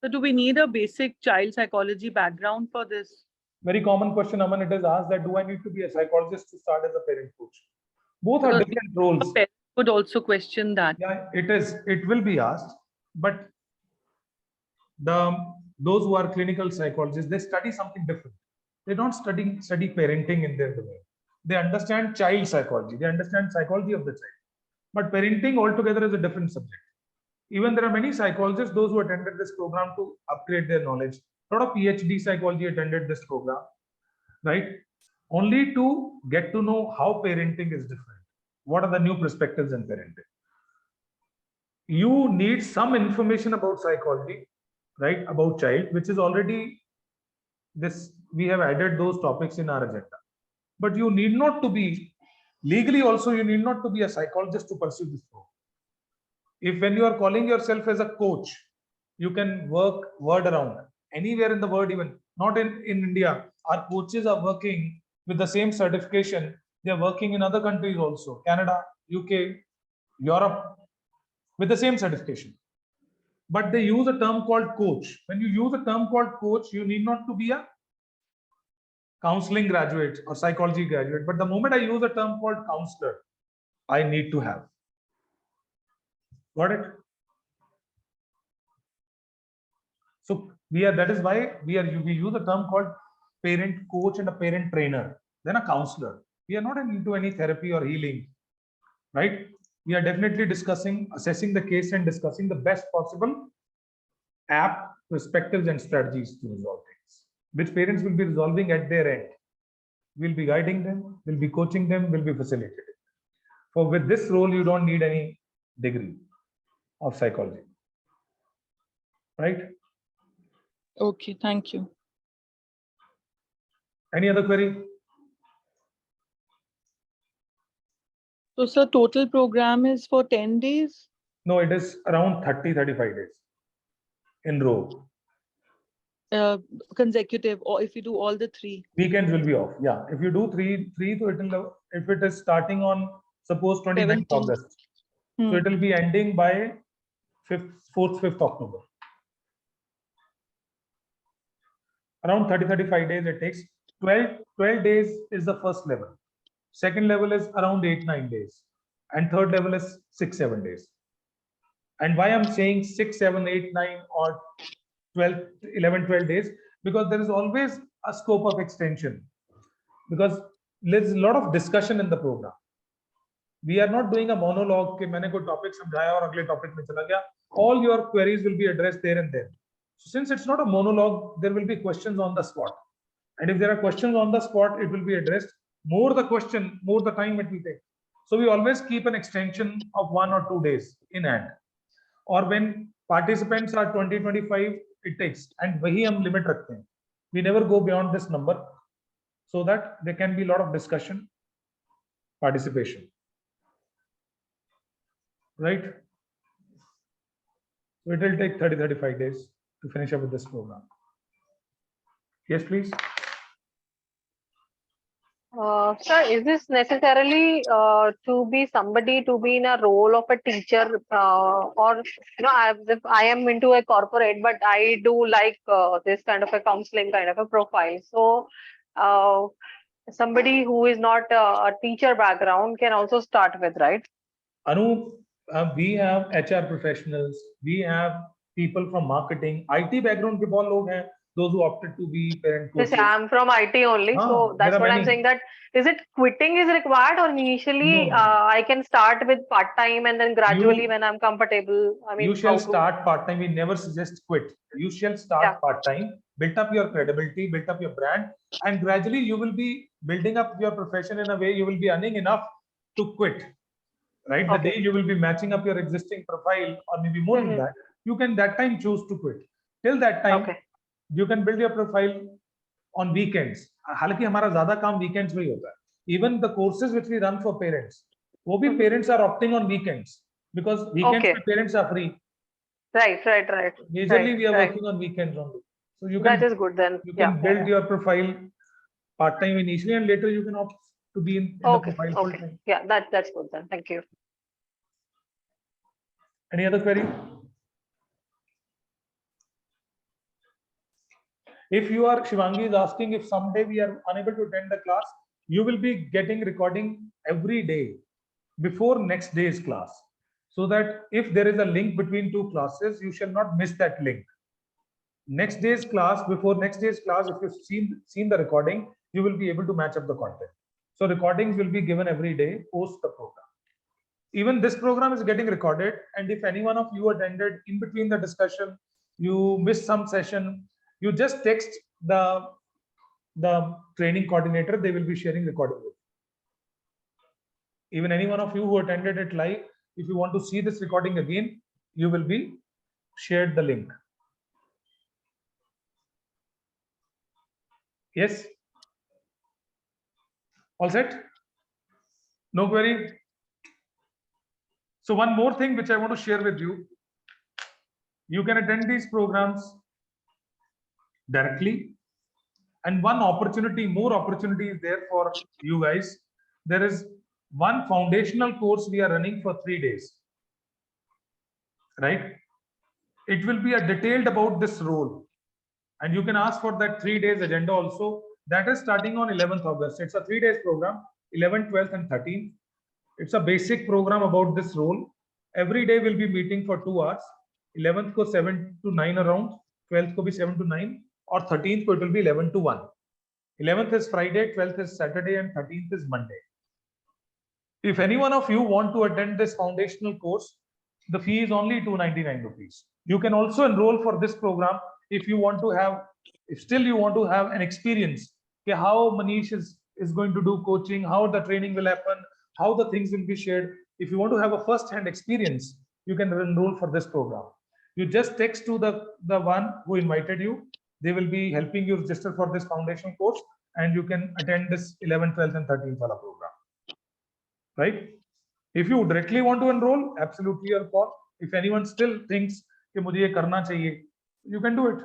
So do we need a basic child psychology background for this? Very common question, Aman. It is asked that do I need to be a psychologist to start as a parent coach? Both are Because different roles. parents would also question that. Yeah, it is. It will be asked, but those who are clinical psychologists, they study something different. They don't study parenting in their domain. They understand child psychology. They understand psychology of the child. But parenting altogether is a different subject. Even there are many psychologists, those who attended this program to upgrade their knowledge. A lot of PhD psychology attended this program, right? Only to get to know how parenting is different. What are the new perspectives in parenting? You need some information about psychology, right? About child, which is already this, we have added those topics in our agenda. But you need not to be legally also, you need not to be a psychologist to pursue this program. If when you are calling yourself as a coach, you can work word around anywhere in the world, even not in India. Our coaches are working with the same certification. They are working in other countries also, Canada, UK, Europe, with the same certification. But they use a term called coach. When you use a term called coach, you need not to be a counseling graduate or psychology graduate. But the moment I use a term called counselor, I need to have. Got it? So that is why we use a term called parent coach and a parent trainer, then a counselor. We are not into any therapy or healing, right? We are definitely assessing the case and discussing the best possible app, perspectives and strategies to resolve things, which parents will be resolving at their end. We'll be guiding them, we'll be coaching them, we'll be facilitating. For with this role, you don't need any degree of psychology, right? Okay, thank you. Any other query? So, sir, total program is for 10 days? No, it is around 30-35 days in row. Consecutive, or if you do all the three? Weekends will be off. Yeah, if you do three, so it will, if it is starting on suppose 29th August, so it will be ending by 4th October. Around 30-35 days it takes. 12 days is the first level. Second level is around 8-9 days, and third level is 6-7 days. And why I'm saying 6, 7, 8, 9 or 11-12 days, because there is always a scope of extension, because there's a lot of discussion in the program. We are not doing a monologue कि मैंने कोई topic समझाया और अगले topic में चला गया. All your queries will be addressed there and then. So since it's not a monologue, there will be questions on the spot. And if there are questions on the spot, it will be addressed. More the question, more the time it will take. So we always keep an extension of 1 or 2 days in hand. Or when participants are 20-25, it takes. And वही हम limit रखते हैं. We never go beyond this number, so that there can be a lot of discussion, participation. Right? So it will take 30-35 days to finish up with this program. Yes, please. Sir, is this necessarily to be somebody to be in a role of a teacher, or if I am into a corporate, but I do like this kind of a counseling kind of a profile. So somebody who is not a teacher background can also start with, right? Anu, we have HR professionals, we have people from marketing, IT background के बहुत लोग हैं. Those who opted to be parent coaches. Yes, I'm from IT only, so that's what I'm saying. That is it. Quitting is required, or initially No. I can start with part time and then gradually when I'm comfortable. I mean, you shall start part time. We never suggest quit. You shall start part time, build up your credibility, build up your brand, and gradually you will be building up your profession in a way you will be earning enough to quit. Right? The day you will be matching up your existing profile, or maybe more than that, you can that time choose to quit. Till that time, You can build your profile on weekends. हालांकि हमारा ज्यादा काम weekends में ही होता है. Even the courses which we run for parents, वो भी parents are opting on weekends because weekends Okay. में parents are free. Right. Majorly we are Right. working on weekends only. So you That can is good then. you Yeah. can build your profile part time initially and later you can opt to be in the Okay. profile full Okay. time. Yeah. That's good then. Thank you. Any other query? If you are, Shivangi is asking if someday we are unable to attend the class, you will be getting recording every day before next day's class. So that if there is a link between two classes, you shall not miss that link. Next day's class, before next day's class, if you've seen the recording, you will be able to match up the content. So recordings will be given every day post the program. Even this program is getting recorded, and if any one of you attended in between the discussion, you missed some session, you just text the training coordinator, they will be sharing recording with you. Even any one of you who attended it live, if you want to see this recording again, you will be shared the link. Yes? All set? No query? So one more thing which I want to share with you, you can attend these programs directly. And one opportunity, more opportunity is there for you guys. There is one foundational course we are running for 3 days, right? It will be a detailed about this role. And you can ask for that 3 days agenda also. That is starting on 11th August. It's a 3 days program, 11th, 12th and 13th. It's a basic program about this role. Every day we'll be meeting for 2 hours. 11th ko 7 to 9 around, 12th ko be 7 to 9, or 13th ko it will be 11 to 1. 11th is Friday, 12th is Saturday, and 13th is Monday. If any one of you want to attend this foundational course, the fee is only 299 rupees. You can also enroll for this program if you want to have, if still you want to have an experience, okay, how Manish is going to do coaching, how the training will happen, how the things will be shared. If you want to have a first-hand experience, you can enroll for this program. You just text to the one who invited you. They will be helping you register for this foundation course, and you can attend this 11th, 12th, and 13th program. Right? If you directly want to enroll, absolutely your call. If anyone still thinks कि मुझे ये करना चाहिए, you can do it.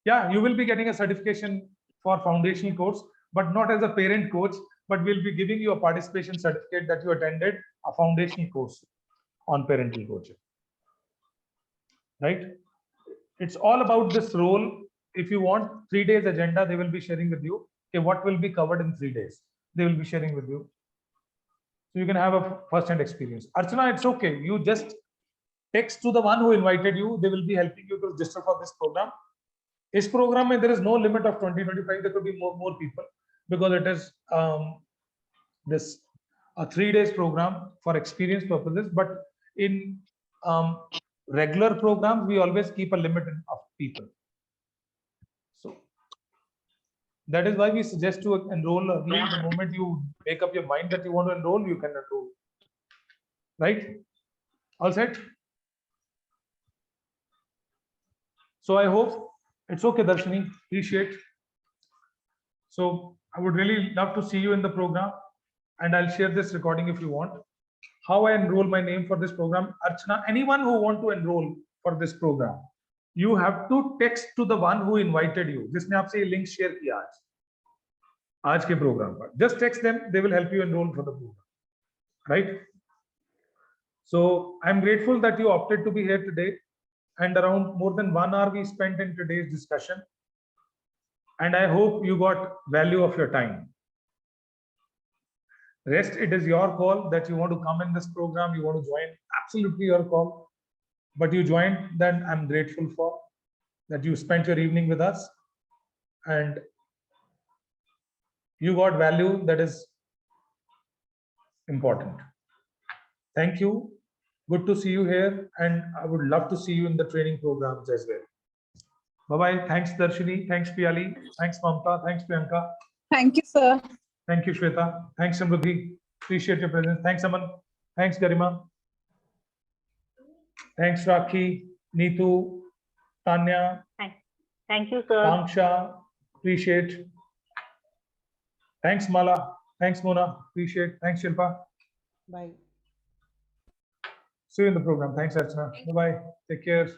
Yeah, you will be getting a certification for foundational course, but not as a parent coach, but we'll be giving you a participation certificate that you attended a foundational course on parental coaching. Right? It's all about this role. If you want 3 days agenda, they will be sharing with you. Okay, what will be covered in 3 days? They will be sharing with you. So you can have a first-hand experience. Archana, it's okay. You just text to the one who invited you. They will be helping you to register for this program. This program, there is no limit of 2025. There could be more people because it is this a 3 days program for experience purposes. But in regular programs, we always keep a limit of people. So that is why we suggest to enroll early. The moment you make up your mind that you want to enroll, you can enroll. Right? All set? So I hope it's okay, Darshini. Appreciate. So I would really love to see you in the program, and I'll share this recording if you want. How I enroll my name for this program, Archana. Anyone who want to enroll for this program, you have to text to the one who invited you. जिसने आपसे ये link share किया आज के program पर. Just text them. They will help you enroll for the program. Right? So I'm grateful that you opted to be here today, and around more than 1 hour we spent in today's discussion. And I hope you got value of your time. Rest, it is your call that you want to come in this program, you want to join, absolutely your call. But you joined, then I'm grateful for that you spent your evening with us and you got value that is important. Thank you. Good to see you here, and I would love to see you in the training programs as well. Bye-bye. Thanks, Darshini. Thanks, Piyali. Thanks, Mamta. Thanks, Priyanka. Thank you, sir. Thank you, Shweta. Thanks, Samruddhi. Appreciate your presence. Thanks, Aman. Thanks, Garima. Thanks, Rakhi, Neetu, Tanya, Thank you, sir. Anksha, appreciate. Thanks, Mala. Thanks, Mona. Appreciate. Thanks, Shilpa. Bye. See you in the program. Thanks, Archana. Bye-bye. Take care.